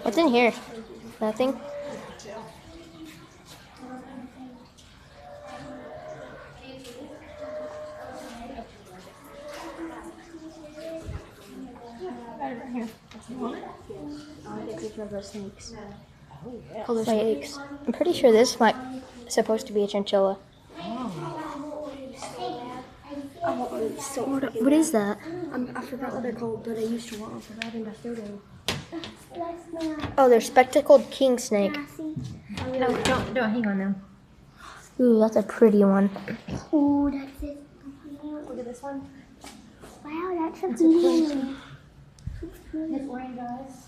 What's in here? Nothing? Snakes. Wait, snakes. I'm pretty sure this might supposed to be a chinchilla. What is that? I forgot what they're called, but I used to want them for having a photo. Oh, they're spectacled king snake. No, don't hang on them. Ooh, that's a pretty one. Oh, that's it. Look at this one. Wow, that's a beauty. His orange eyes.